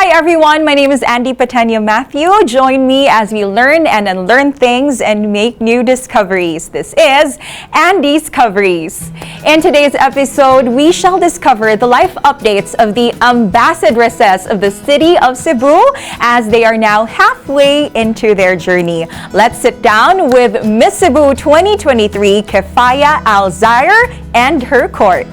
Hi everyone, my name is Andi Pateña-Matheu. Join me as we learn and unlearn things and make new discoveries. This is AnDiscoveries. In today's episode, we shall discover the life updates of the ambassadresses of the city of Cebu as they are now halfway into their journey. Let's sit down with Miss Cebu 2023 𝗗𝗶𝘀𝗮𝗄 𝗨𝗽𝗱 and her court.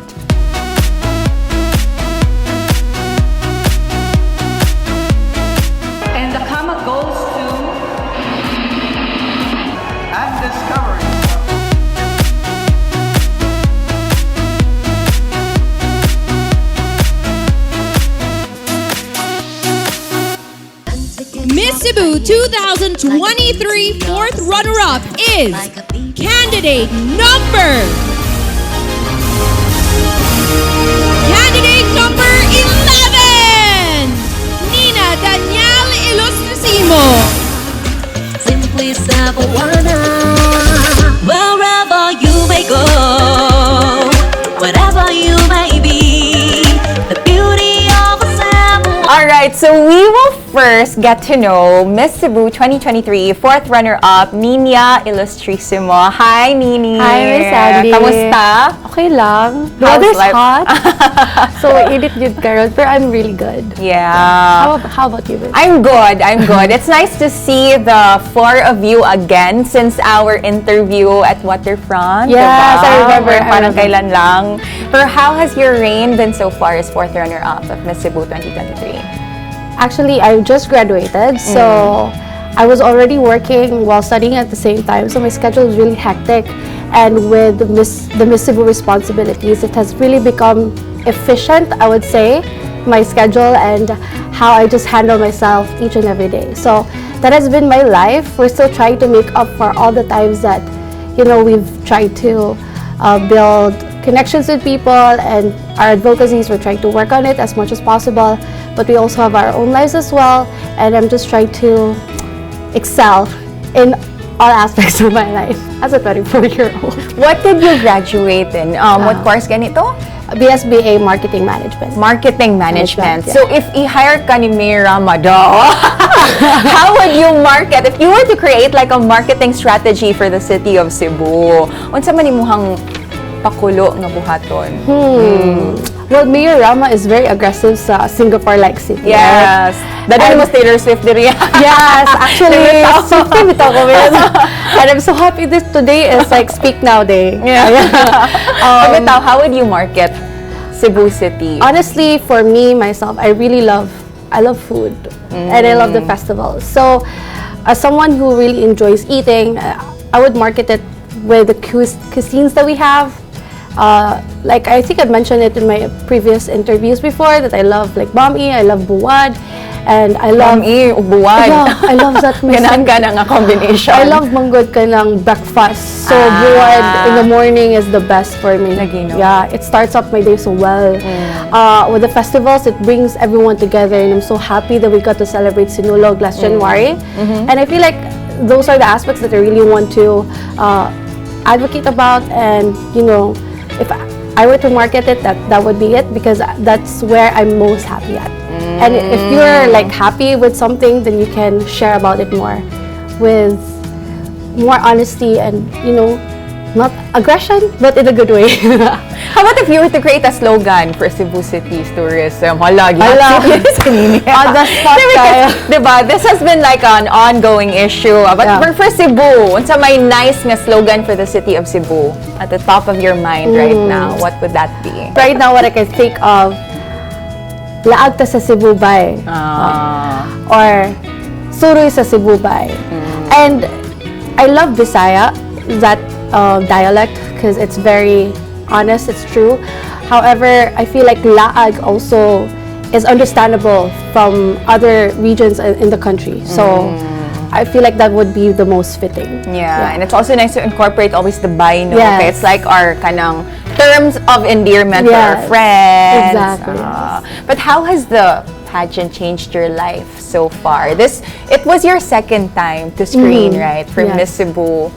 Miss Cebu 2023 fourth runner-up is candidate number 11, Nina Danielle Ilustrasimo. Simply Sabuana, wherever you may go, whatever you may be, the beauty of a Cebu. Alright, so we will first get to know Miss Cebu 2023 fourth runner-up, Nina Ilustrasimo. Hi, Nini! Hi, Miss Andi! Kamusta? Okay lang. The How's weather's life? hot. So, init yun karon, pero I'm really good. Yeah. How about you, Miss? I'm good. It's nice to see the four of you again since our interview at Waterfront. Yes, diba? I remember. Parang kailan lang. Pero how has your reign been so far as fourth runner-up of Miss Cebu 2023? Actually, I just graduated, so I was already working while studying at the same time, so my schedule was really hectic. And with the Miss Cebu responsibilities, it has really become efficient, I would say, my schedule and how I just handle myself each and every day. So that has been my life. We're still trying to make up for all the times that, we've tried to build connections with people and our advocacies. We're trying to work on it as much as possible, but we also have our own lives as well, and I'm just trying to excel in all aspects of my life as a 24-year-old. What did you graduate in? What course ganito? BSBA Marketing Management. Marketing Management. Yeah. So if i-hire ka ni Mira Mado, how would you market? If you were to create like a marketing strategy for the city of Cebu, unsa man imuhang pakulo nga buhaton? Well, Mayor Rama is very aggressive sa Singapore-like city. Yes. Dahil mo Taylor Swift diri. Yes, actually, Swiftie bitaw ko. And I'm so happy this today is like Speak Now Day. Yeah. Bitaw, how would you market Cebu City? Honestly, for me, myself, I love food. And I love the festivals. So, as someone who really enjoys eating, I would market it with the cuisines that we have. Like I think I've mentioned it in my previous interviews before that I love like 𝗏𝗶𝘀𝗃𝗏, I love buwad, and I love buwad. Yeah, I love that. Ganang nga combination. I love manggod ka ng breakfast. So buwad in the morning is the best for me. Lagino. Yeah, it starts up my day so well. With the festivals, it brings everyone together, and I'm so happy that we got to celebrate Sinulog last January. And I feel like those are the aspects that I really want to advocate about, and if I were to market it, that would be it, because that's where I'm most happy at. And if you're like happy with something, then you can share about it more with more honesty and not aggression, but in a good way. How about if you were to create a slogan for Cebu City's tourism? Hala. On the spot tayo. Diba? This has been like an ongoing issue. But for Cebu, unsa may nice nga slogan for the city of Cebu at the top of your mind right now? What would that be? Right now, what I can think of, laag ta sa Cebu bay. Or suroy sa Cebu bay. And I love Bisaya, that dialect, because it's very honest, it's true. However, I feel like laag also is understandable from other regions in the country. So I feel like that would be the most fitting. Yeah, and it's also nice to incorporate always the bay, no? Yes. Okay, it's like our kanang terms of endearment to our Yes, friends. exactly, But how has the pageant changed your life so far? It was your second time to screen, right? For Yes. Miss Cebu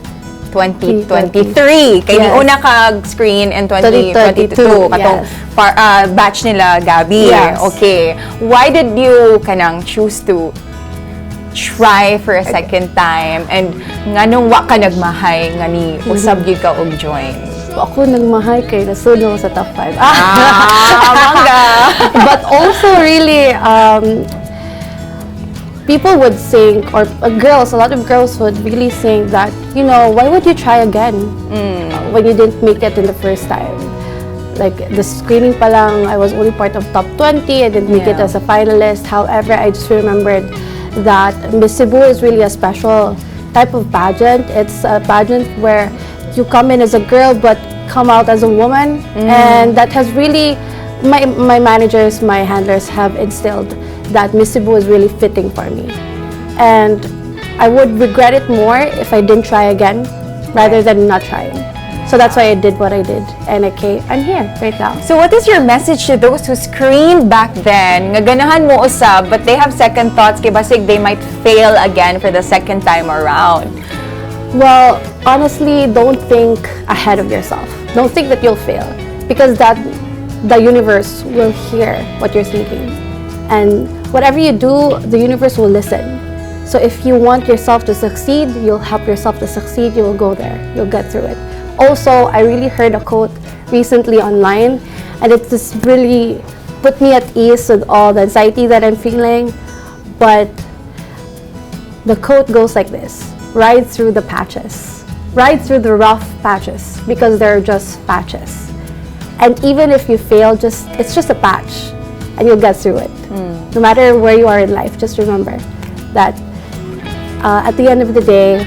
2023. Kaya Yes. una kag-screen in 2022. 2022, Katong yes. batch nila, Gabi. Yes. Okay. Why did you kanang choose to try for a second time? And nganong wa ka nagmahay nga ni usab gyud ka og join? Ako nagmahay kay nasunod ako sa top 5. Mangga. But also really, people would think, or girls, a lot of girls would really think that, you know, why would you try again when you didn't make it in the first time? Like the screening pa lang, I was only part of top 20. I didn't make it Yeah. as a finalist. However, I just remembered that Miss Cebu is really a special type of pageant. It's a pageant where you come in as a girl but come out as a woman, and that has really, my managers, my handlers have instilled that Miss Cebu is really fitting for me. And I would regret it more if I didn't try again rather than not trying. So that's why I did what I did. And I'm here right now. So what is your message to those who screened back then? Nga ganahan mo usab, but they have second thoughts kay basig they might fail again for the second time around. Well, honestly, don't think ahead of yourself. Don't think that you'll fail, because the universe will hear what you're thinking. And whatever you do, the universe will listen. So if you want yourself to succeed, you'll help yourself to succeed, you will go there, you'll get through it. Also, I really heard a quote recently online, and it just really put me at ease with all the anxiety that I'm feeling. But the quote goes like this: ride through the patches. Ride through the rough patches, because they're just patches. And even if you fail, it's just a patch, and you'll get through it. No matter where you are in life, just remember that at the end of the day,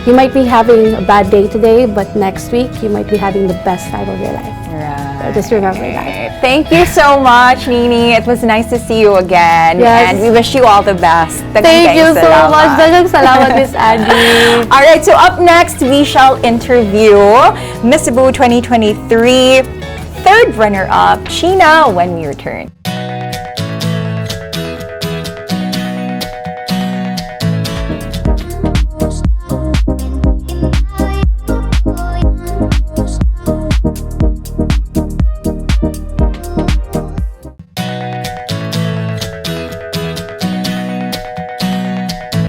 you might be having a bad day today, but next week you might be having the best time of your life. Right. So just remember that. Thank you so much, Nini. It was nice to see you again. Yes. And we wish you all the best. Thank you so salamat. much. Daghang salamat, Miss Andi. All right, so up next, we shall interview Miss Cebu 2023 third runner-up, Sheena, when we return.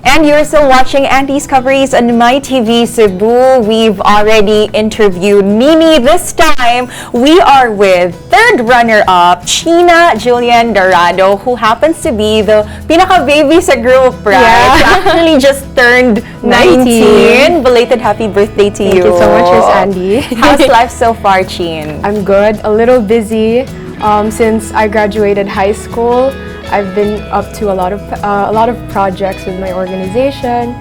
And you're still watching AnDiscoveries on My TV Cebu. We've already interviewed Nini. This time, we are with third runner-up, Sheena Julian Dorado, who happens to be the pinaka-baby sa group, right? Yeah. She actually just turned 19. Belated happy birthday to you. Thank you so much, Miss Andi. How's life so far, Chin? I'm good. A little busy. Since I graduated high school, I've been up to a lot of projects with my organization,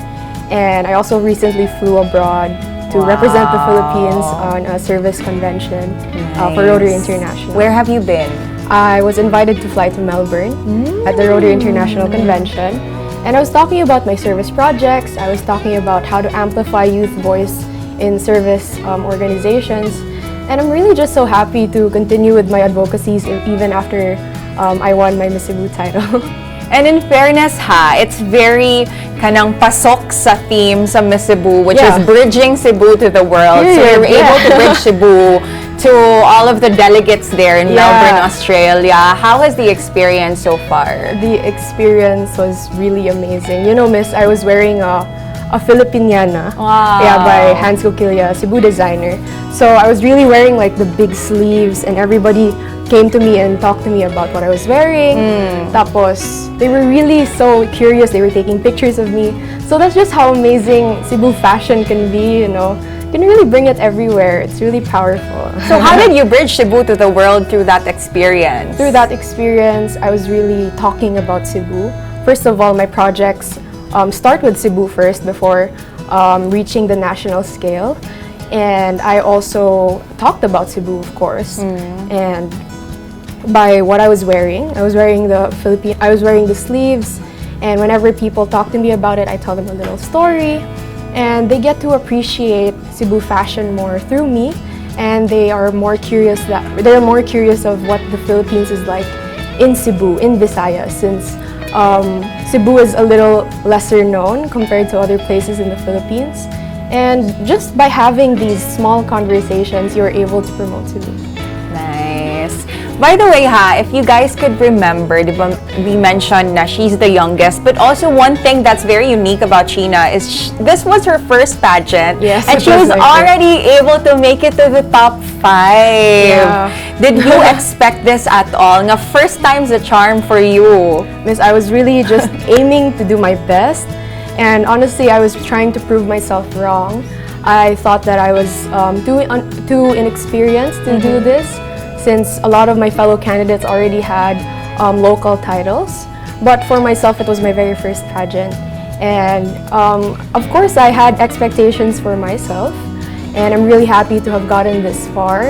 and I also recently flew abroad to represent the Philippines on a service convention for Rotary International. Where have you been? I was invited to fly to Melbourne at the Rotary International Convention, and I was talking about my service projects. I was talking about how to amplify youth voice in service organizations, and I'm really just so happy to continue with my advocacies even after I won my Miss Cebu title. And in fairness it's very kanang pasok sa theme sa Miss Cebu, which is bridging Cebu to the world. So we were able to bridge Cebu to all of the delegates there in Melbourne, Australia. How has the experience so far? The experience was really amazing. You know, Miss, I was wearing a Filipiniana. Wow. Yeah, by Hans Kokilya, Cebu designer. So I was really wearing like the big sleeves, and everybody came to me and talked to me about what I was wearing. Tapos, they were really so curious. They were taking pictures of me. So that's just how amazing Cebu fashion can be, you know. You can really bring it everywhere. It's really powerful. So how did you bridge Cebu to the world through that experience? Through that experience, I was really talking about Cebu. First of all, my projects start with Cebu first before reaching the national scale. And I also talked about Cebu, of course. And by what I was wearing the sleeves, and whenever people talk to me about it, I tell them a little story, and they get to appreciate Cebu fashion more through me, and they are more curious of what the Philippines is like in Cebu, in Visayas, since Cebu is a little lesser known compared to other places in the Philippines. And just by having these small conversations, you're able to promote Cebu. Nice. By the way, if you guys could remember, di ba, we mentioned na she's the youngest, but also one thing that's very unique about Sheena is this was her first pageant, Yes, and it she was was my already able to make it to the top 5. Yeah. Did you expect this at all? Nga first time's a charm for you. Miss, I was really just aiming to do my best, and honestly, I was trying to prove myself wrong. I thought that I was too inexperienced to do this, since a lot of my fellow candidates already had local titles. But for myself, it was my very first pageant. And of course, I had expectations for myself, and I'm really happy to have gotten this far.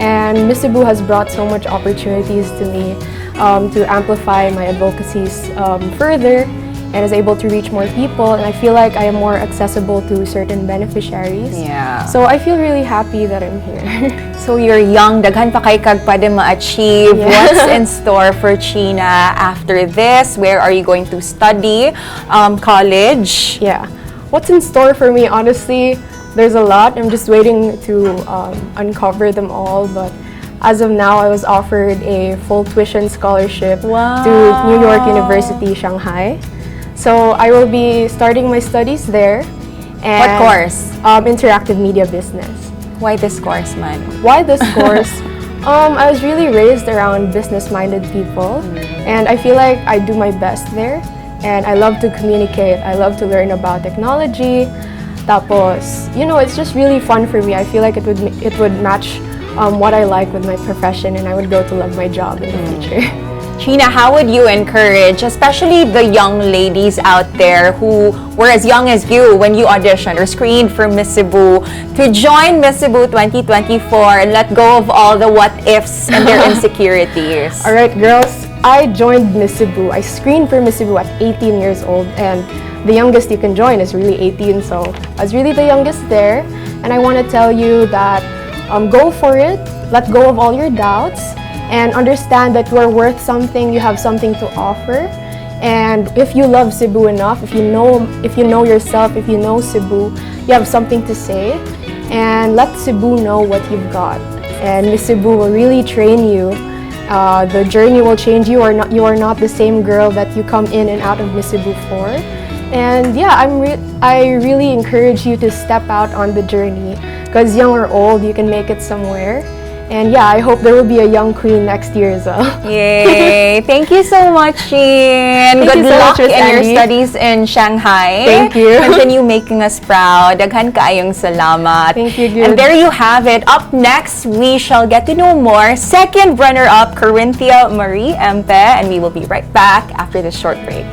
And Miss Cebu has brought so much opportunities to me to amplify my advocacies further, and is able to reach more people, and I feel like I am more accessible to certain beneficiaries. Yeah. So I feel really happy that I'm here. So you're young, daghan pa kay kag pwede ma-achieve. Yeah. What's in store for Sheena after this? Where are you going to study? College? Yeah. What's in store for me, honestly, there's a lot. I'm just waiting to uncover them all, but as of now, I was offered a full tuition scholarship to New York University, Shanghai. So I will be starting my studies there. And, What course? Interactive media business. Why this course, man? Why this course? I was really raised around business-minded people, and I feel like I do my best there. And I love to communicate. I love to learn about technology. Tapos, you know, it's just really fun for me. I feel like it would match what I like with my profession, and I would go to love my job in the future. Sheena, how would you encourage, especially the young ladies out there who were as young as you when you auditioned or screened for Miss Cebu, to join Miss Cebu 2024 and let go of all the what-ifs and their insecurities? All right, girls, I joined Miss Cebu. I screened for Miss Cebu at 18 years old, and the youngest you can join is really 18, so I was really the youngest there. And I want to tell you that go for it, let go of all your doubts, and understand that you are worth something, you have something to offer. And if you love Cebu enough, if you know yourself, if you know Cebu, you have something to say, and let Cebu know what you've got. And Miss Cebu will really train you. The journey will change you. You are not the same girl that you come in and out of Miss Cebu for. And yeah, I really encourage you to step out on the journey, because young or old, you can make it somewhere. And yeah, I hope there will be a young queen next year as well. Yay! Thank you so much, Sheen. Thank Good you so luck much, Miss in your Andi. studies in Shanghai. Thank you. Continue making us proud. Daghan kaayong salamat. Thank you, And good. there you have it. Up next, we shall get to know more second runner-up 𝗵𝗀𝗃𝗲 𝗪𝗶, and we will be right back after this short break.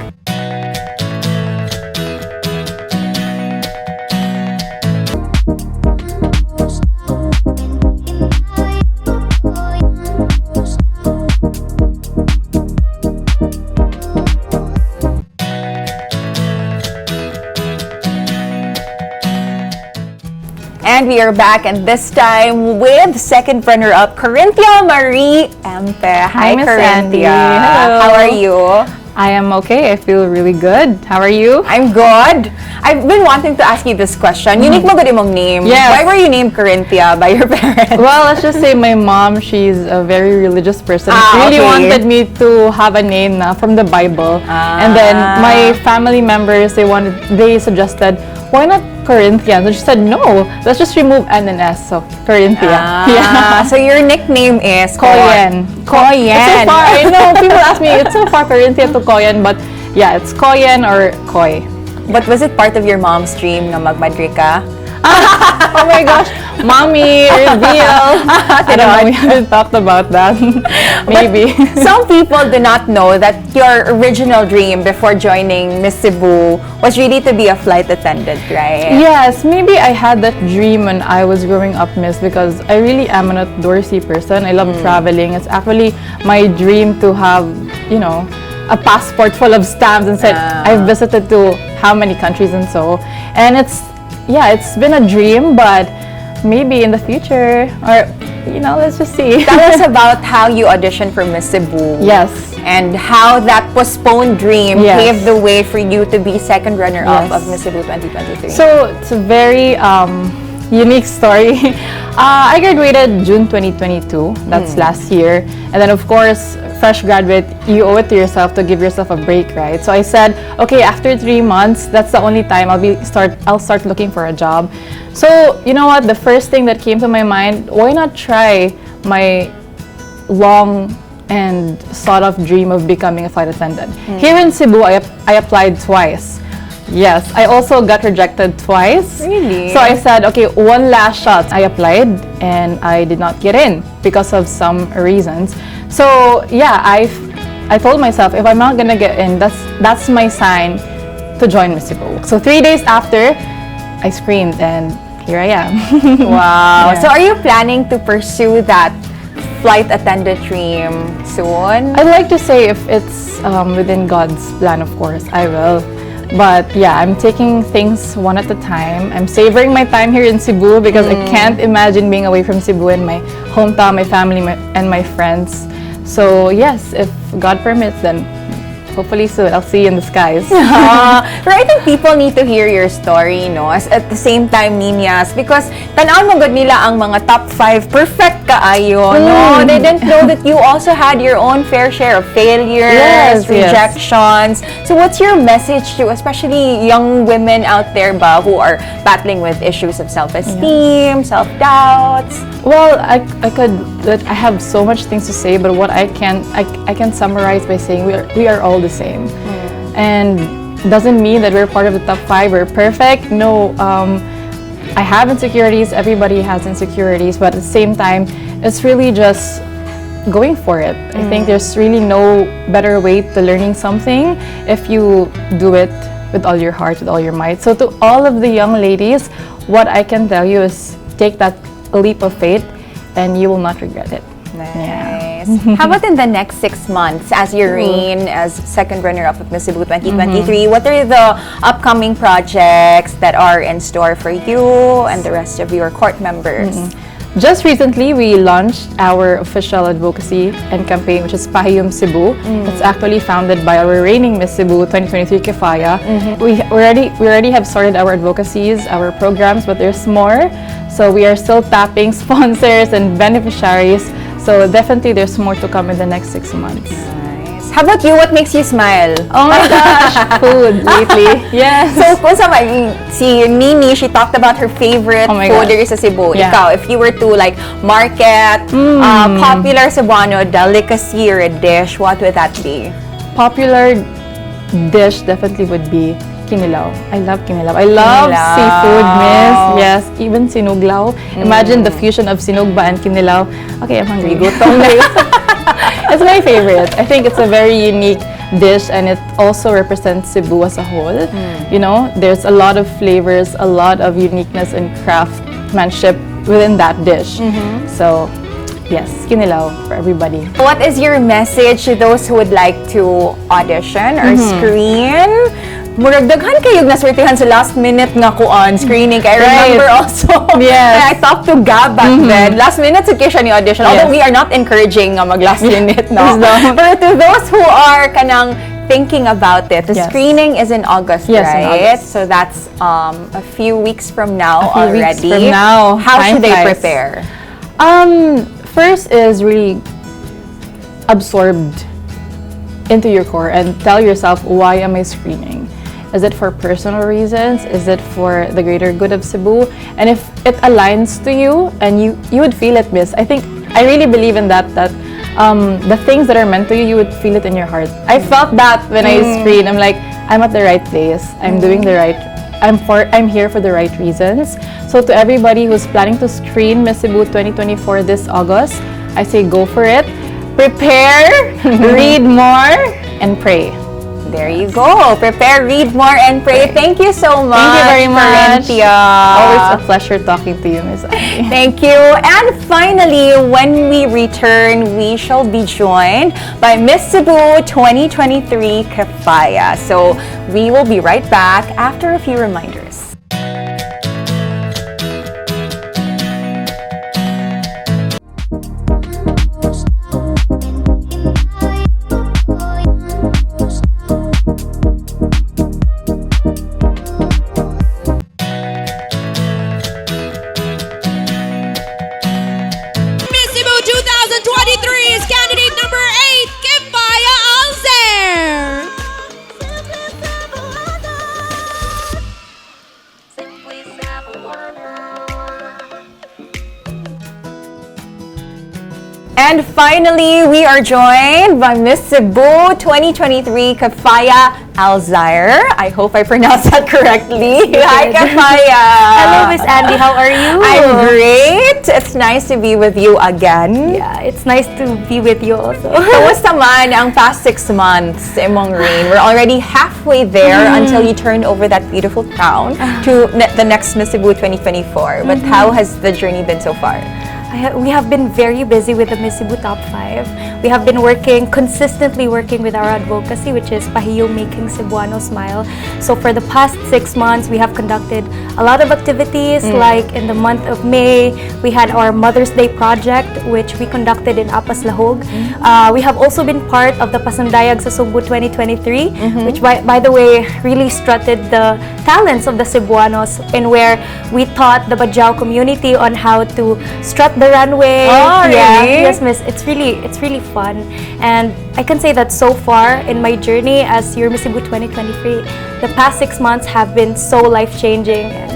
And we are back, and this time with second runner-up 𝗵𝗀𝗃𝗲. Hi, Miss 𝗵𝗀𝗃𝗲. Andi. Hello. How are you? I am okay. I feel really good. How are you? I'm good. I've been wanting to ask you this question. Unique mo gud imong name. Yes. Why were you named 𝗵𝗀𝗃𝗲 by your parents? Well, let's just say my mom, she's a very religious person. She really okay. wanted me to have a name na from the Bible. And then my family members, they suggested, why not Corinthians? And she said, no, let's just remove N and S, so Corinthia. Yeah. So your nickname is Koyen. Koyen. It's so far, I know, people ask me, it's so far Corinthia to Koyen, but yeah, it's Koyen or Koy. But was it part of your mom's dream na magmadri ka? Oh my gosh, mommy, reveal. I don't know, we haven't talked about that. Maybe. Some people do not know that your original dream before joining Miss Cebu was really to be a flight attendant, right? Yes, maybe I had that dream when I was growing up, Miss, because I really am an outdoorsy person. I love traveling. It's actually my dream to have, you know, a passport full of stamps and said, I've visited to how many countries and so. And it's been a dream, but maybe in the future, or, you know, let's just see. Tell us about how you auditioned for Miss Cebu. Yes. and how that postponed dream Yes. paved the way for you to be second runner-up of Miss Cebu 2023. So it's a very unique story. I graduated June 2022. That's last year. And then of course, fresh graduate, you owe it to yourself to give yourself a break, right? So I said, okay, after 3 months, that's the only time I'll start looking for a job. So you know what? The first thing that came to my mind, why not try my long and sort of dream of becoming a flight attendant. Here in Cebu, I applied twice. Yes, I also got rejected twice. Really? So I said, okay, one last shot. I applied and I did not get in because of some reasons. So yeah, I told myself, if I'm not gonna get in, that's my sign to join Miss Cebu. So 3 days after, I screened and here I am. Wow. Yeah. So are you planning to pursue that flight attendant dream soon? I'd like to say if it's within God's plan, of course, I will. But yeah, I'm taking things one at a time. I'm savoring my time here in Cebu because I can't imagine being away from Cebu and my hometown, my family, and my friends. So yes, if God permits, then hopefully soon I'll see you in the skies. Pero I think people need to hear your story, no? At the same time, Niñas, because tanaw mo gud nila ang mga top 5 perfect kaayo, no? They didn't know that you also had your own fair share of failures, Yes, rejections. So what's your message to especially young women out there ba who are battling with issues of self-esteem, self-doubts? Well, I have so much things to say, but what I can summarize by saying we are all the same, and doesn't mean that we're part of the top 5. We're perfect. No, I have insecurities. Everybody has insecurities, but at the same time, it's really just going for it. I think there's really no better way to learning something if you do it with all your heart, with all your might. So to all of the young ladies, what I can tell you is take that leap of faith and you will not regret it. Nice. How about in the next 6 months as you reign as second runner-up of Miss Cebu 2023? What are the upcoming projects that are in store for you and the rest of your court members? Just recently, we launched our official advocacy and campaign, which is 𝗶𝗶𝘀𝗃 Cebu. It's actually founded by our reigning Miss Cebu 2023 𝗂𝗃𝗃. We already have started our advocacies, our programs, but there's more. So we are still tapping sponsors and beneficiaries. So definitely there's more to come in the next 6 months. Nice. How about you? What makes you smile? Oh my gosh, food lately. Yes. So, kung sa si Nini, she talked about her favorite Oh my food God. here sa Cebu. Yeah. Ikaw, if you were to like market popular Cebuano delicacy or a dish, what would that be? Popular dish definitely would be kinilaw. I love kinilaw. I love Kinilaw. seafood, miss. Yes, even sinuglaw. Imagine the fusion of sinugba and kinilaw. Okay, I'm hungry. Gutom na yun. It's my favorite. I think it's a very unique dish and it also represents Cebu as a whole. You know, there's a lot of flavors, a lot of uniqueness and craftsmanship within that dish. So, yes, kinilaw for everybody. What is your message to those who would like to audition or screen? Murag daghan kayog naswertihan sa last minute nga kuan screening. I remember also. Yes. I talked to Gab back then. Last minute sa siya ni audition. Although we are not encouraging nga mag last minute, no. But to those who are kanang thinking about it, the screening is in August, Yes, right? in August. So that's a few weeks from now A few already. weeks from now. How Time should they flies. prepare? First is really absorbed into your core and tell yourself, why am I screening? Is it for personal reasons? Is it for the greater good of Cebu? And if it aligns to you and you would feel it, miss. I really believe in that the things that are meant to you, you would feel it in your heart. I felt that when I screened. I'm like, I'm at the right place. I'm doing the right. I'm here for the right reasons. So to everybody who's planning to screen Miss Cebu 2024 this August, I say go for it. Prepare, read more, and pray. There you go. Prepare, read more, and pray. Thank you so much. Thank you very much. Corinthia. Always a pleasure talking to you, Miss Andi. Thank you. And finally, when we return, we shall be joined by Miss Cebu 2023 𝗂𝗃𝗃. So we will be right back after a few reminders. And finally, we are joined by Miss Cebu 2023 𝗶𝗶𝗀𝗲. I hope I pronounced that correctly. Hi, 𝗶𝗶𝗀. Hello, Miss Andi. How are you? I'm great. It's nice to be with you again. Yeah, it's nice to be with you also. Kamusta man ang past 6 months sa imong reign? We're already halfway there until you turned over that beautiful crown to the next Miss Cebu 2024. But how has the journey been so far? We have been very busy with the Miss Cebu Top 5. We have been consistently working with our advocacy, which is 𝗶𝗲𝗀𝗃 Making Cebuano Smile. So for the past 6 months, we have conducted a lot of activities. Like in the month of May, we had our Mother's Day project, which we conducted in 𝗂𝗡 We have also been part of the Pasundayag sa Sugbo 2023, which by the way, really strutted the talents of the Cebuanos, in where we taught the Bajau community on how to strut the runway. Oh, really? Yes, Miss. It's really fun, and I can say that so far in my journey as your Miss Cebu 2023, the past 6 months have been so life-changing, and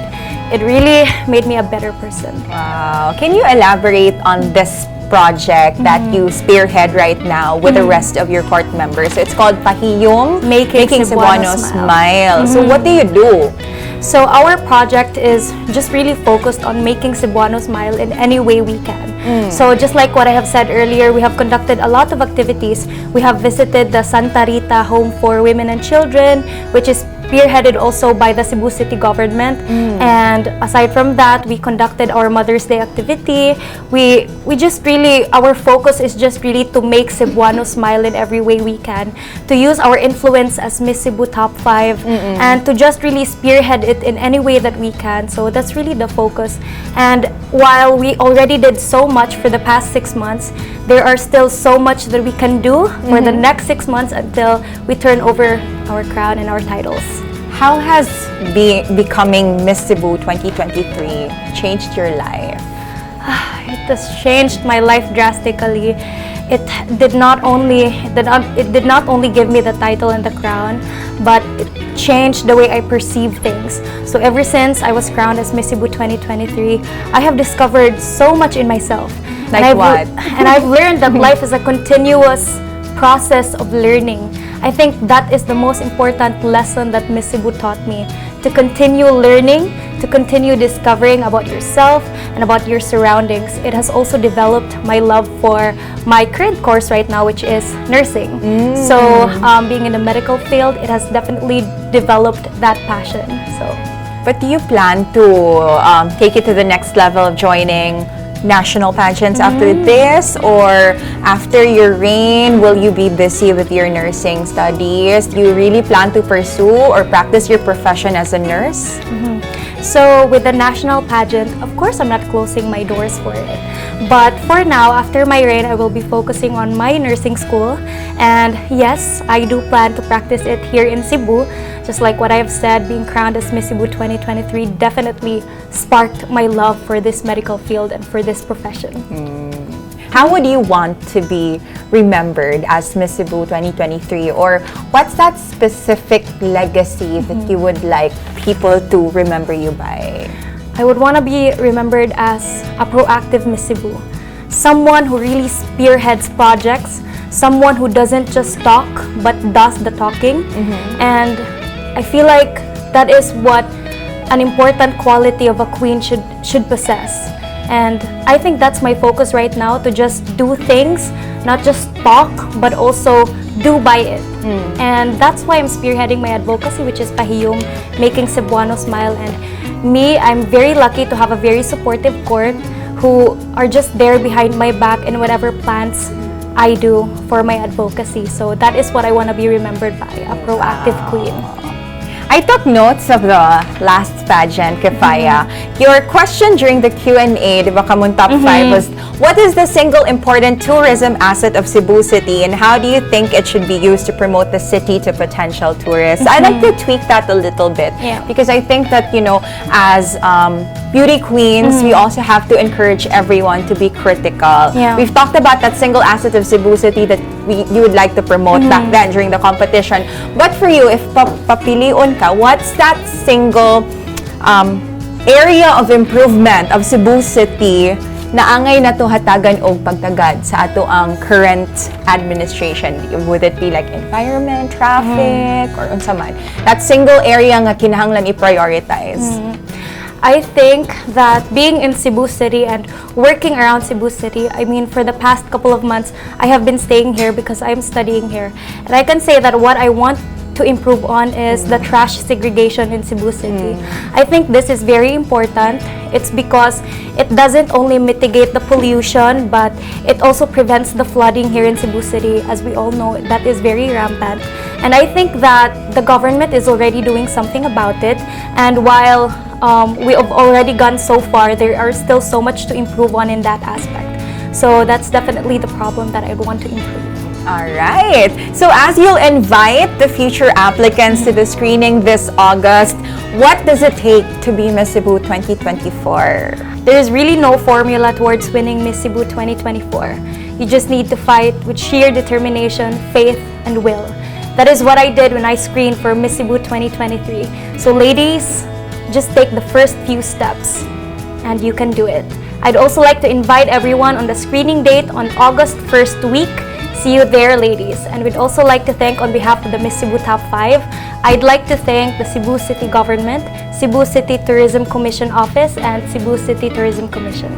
it really made me a better person. Wow. Can you elaborate on this project that you spearhead right now with the rest of your court members? It's called 𝗶𝗶𝗀𝗃 Making Cebuano Cebuano Smile. So what do you do? So our project is just really focused on making Cebuano smile in any way we can. So just like what I have said earlier, we have conducted a lot of activities. We have visited the Santa Rita Home for Women and Children, which is spearheaded also by the Cebu City government. And aside from that, we conducted our Mother's Day activity. We just really, our focus is just really to make Cebuano smile in every way we can, to use our influence as Miss Cebu Top 5, and to just really spearhead it in any way that we can. So that's really the focus. And while we already did so much for the past 6 months, there are still so much that we can do for the next 6 months until we turn over our crown and our titles. How has becoming Miss Cebu 2023 changed your life? It has changed my life drastically. It did not only give me the title and the crown, but it changed the way I perceive things. So ever since I was crowned as Miss Cebu 2023, I have discovered so much in myself. Like what? And I've learned that life is a continuous process of learning. I think that is the most important lesson that Miss Cebu taught me, to continue learning, to continue discovering about yourself and about your surroundings. It has also developed my love for my current course right now, which is nursing. So being in the medical field, it has definitely developed that passion. But do you plan to take it to the next level of joining national pageants after this, or after your reign, will you be busy with your nursing studies? Do you really plan to pursue or practice your profession as a nurse? So with the national pageant, of course I'm not closing my doors for it. But for now, after my reign, I will be focusing on my nursing school. And yes, I do plan to practice it here in Cebu. Just like what I have said, being crowned as Miss Cebu 2023 definitely sparked my love for this medical field and for this profession. How would you want to be remembered as Miss Cebu 2023? Or what's that specific legacy that you would like people to remember you by? I would want to be remembered as a proactive Miss Cebu. Someone who really spearheads projects. Someone who doesn't just talk, but does the talking. And I feel like that is what an important quality of a queen should possess. And I think that's my focus right now, to just do things, not just talk, but also do by it. And that's why I'm spearheading my advocacy, which is 𝗶𝗶𝗀𝗃 Making Cebuano Smile. And me, I'm very lucky to have a very supportive court who are just there behind my back in whatever plans I do for my advocacy. So that is what I want to be remembered by, a proactive queen. I took notes of the last pageant, 𝗶𝗶𝗀. Your question during the Q&A, di ba, Kamun Top 5 was, what is the single important tourism asset of Cebu City, and how do you think it should be used to promote the city to potential tourists? I'd like to tweak that a little bit, because I think that, you know, as beauty queens, we also have to encourage everyone to be critical. We've talked about that single asset of Cebu City that you would like to promote back then during the competition. But for you, if papiliun ka, what's that single area of improvement of Cebu City naangay na to hatagan og pagtagad sa ato ang current administration? Would it be like environment, traffic, or unsa man? That single area nga kinahanglan i-prioritize. I think that being in Cebu City and working around Cebu City, I mean, for the past couple of months, I have been staying here because I'm studying here. And I can say that what I want to improve on is the trash segregation in Cebu City. I think this is very important. It's because it doesn't only mitigate the pollution, but it also prevents the flooding here in Cebu City. As we all know, that is very rampant. And I think that the government is already doing something about it. And while we have already gone so far, there are still so much to improve on in that aspect. So that's definitely the problem that I want to improve. All right. So as you'll invite the future applicants to the screening this August, what does it take to be Miss Cebu 2024? There is really no formula towards winning Miss Cebu 2024. You just need to fight with sheer determination, faith, and will. That is what I did when I screened for Miss Cebu 2023. So ladies, just take the first few steps and you can do it. I'd also like to invite everyone on the screening date on August 1st week. See you there, ladies. And we'd also like to thank, on behalf of the Miss Cebu Top 5, I'd like to thank the Cebu City Government, Cebu City Tourism Commission Office, and Cebu City Tourism Commission.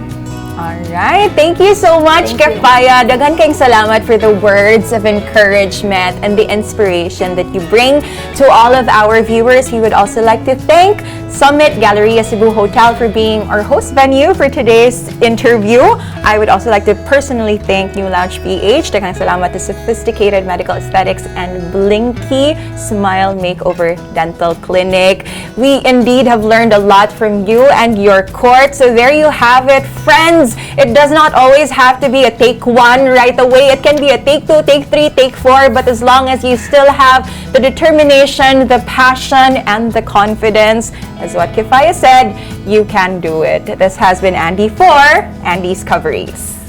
Alright, thank you so much, 𝗵𝗂𝗧. Daghan kayong salamat for the words of encouragement and the inspiration that you bring to all of our viewers. We would also like to thank Summit Galleria Cebu Hotel for being our host venue for today's interview. I would also like to personally thank New Lounge PH. Daghang salamat to Sophisticated Medical Aesthetics and Blinky Smile Makeover Dental Clinic. We indeed have learned a lot from you and your court. So there you have it, friends. It does not always have to be a take one right away. It can be a take two, take three, take four, but as long as you still have the determination, the passion, and the confidence, as what 𝗵𝗂𝗧 said, you can do it. This has been Andi for AnDiscoveries.